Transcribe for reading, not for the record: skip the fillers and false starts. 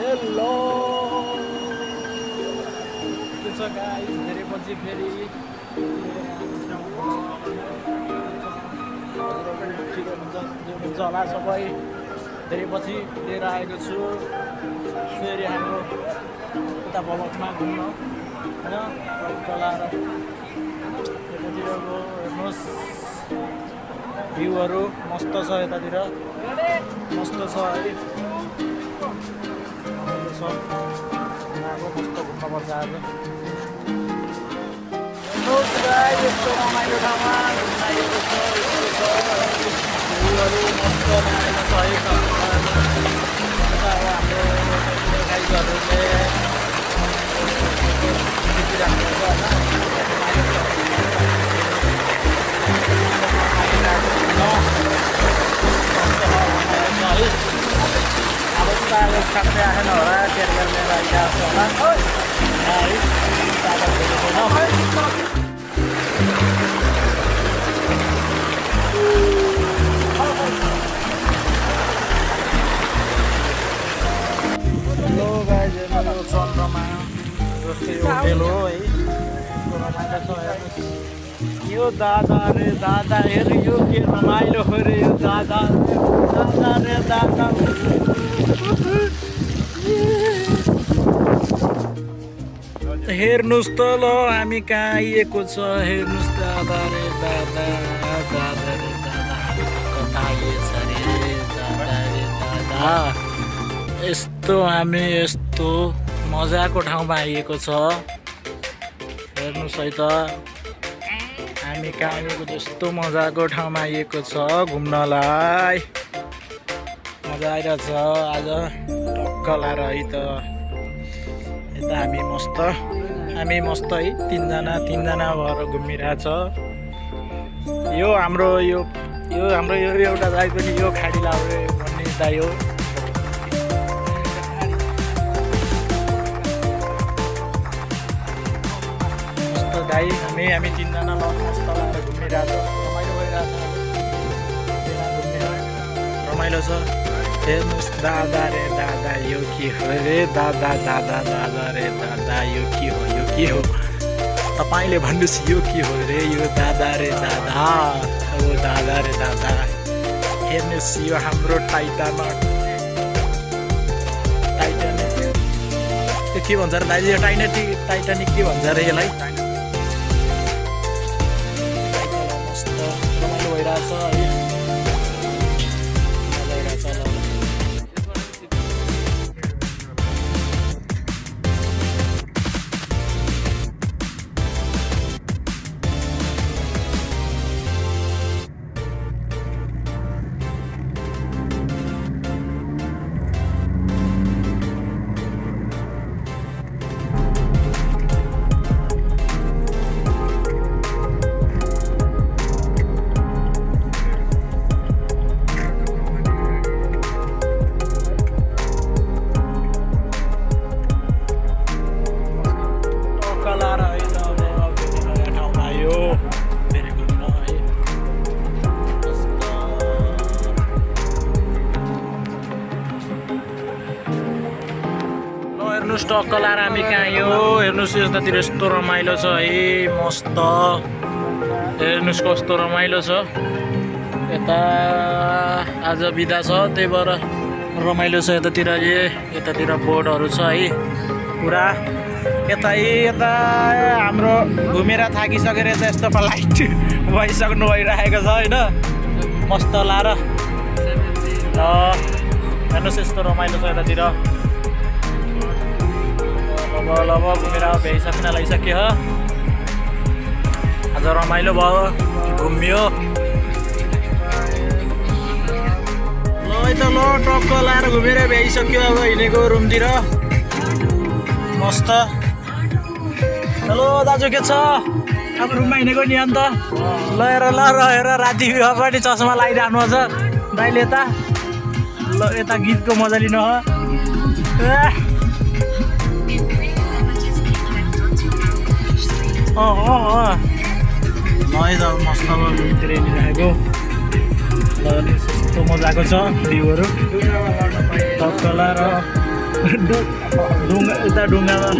hello के छ guys धेरै पछि फेरि हुन्छ होला सबै धेरै पछि लिएर आएको छु फेरि हाम्रो उता बलकमा घुम्न होइन चलाएर यतातिरको हेर्नुहोस् भ्यूहरू मस्त छ यतातिर मस्त छ है मस्त घुम्नुपर्छ आज यस्तो रमाइलो ठाउँमा घुमाइएको छ भ्यूहरू मस्त बनाएको छ है हाम्रो गाइजहरूले अब उताको खाँदै आएन होला केयर गरेर आइरहेको छ होला हेलो गाइज चन्द्रमा जस्तै डेलो है यो दादा रे दादा हेर यो के रमाइलो हो रे यो दादा रे दादा हेर्नुहोस् त ल हामी कहाँ आइएको छ हेर्नुहोस् दादा रे दादा दादा रे दादा कता आइएछ रे दादा रे दादा यस्तो हामी यस्तो मजाको ठाउँमा आइएको छ हेर्नुहोस् है त हामी कहाँ आइएको त्यस्तो मजाको ठाउँमा आइएको छ घुम्नलाई मजा आइरहेछ आज टक्क लाएर है त यता हामी मस्त है तिनजना भएर घुमिरहेछ यो हाम्रो यो एउटा दाइ पनि यो खाडी लाउने भन्ने दाइ हो मस्त दाइ हामी तिनजना मस्त लाएर घुमिरहेछ रमाइलो भइरहेछ रमाइलो छ हेर्नुहोस् दादा रे दादा यो के हो रे दादा दादा दादा रे दादा यो के हो तपाईँले भन्नुहोस् यो के हो रे यो दादा रे दादा ओ दादा रे दादा हेर्नुहोस् यो हाम्रो टाइटानिक के भन्छ र दाइले यो टाइटानिक के भन्छ रे यसलाई मस्त रमाइलो भइरहेछ है हेर्नुहोस् टक्क लाएर हामी कहाँ आयो हेर्नुहोस् यतातिर यस्तो रमाइलो छ है मस्त हेर्नुहोस् कस्तो रमाइलो छ यता आज बिदा छ त्यही भएर रमाइलो छ यतातिर बोर्डहरू छ है पुरा यता हाम्रो घुमेर थाकिसकेर यता यस्तो फ्लाइट भइसक्नु भइरहेको छ होइन मस्त लाएर ल हेर्नुहोस् यस्तो रमाइलो छ यतातिर अब घुमेर भ्याइसक्न लागिसक्यो आज रमाइलो भयो घुम्यो ल टक्क लाएर घुमेर भ्याइसक्यो अब हिँडेको रुमतिर मस्त हेलो दाजु के छ अब रुममा हिँडेको नि अन्त ल हेर राति अगाडि चस्मा लगाइराख्नु छ दाइले त ल यता गीतको मजा लिनु हो है त मस्त रुमतिर हिँडिरहेको ल यस्तो मजाको छ भ्यूहरू टक्क लाएर ढुङ्गा उता ढुङ्गामा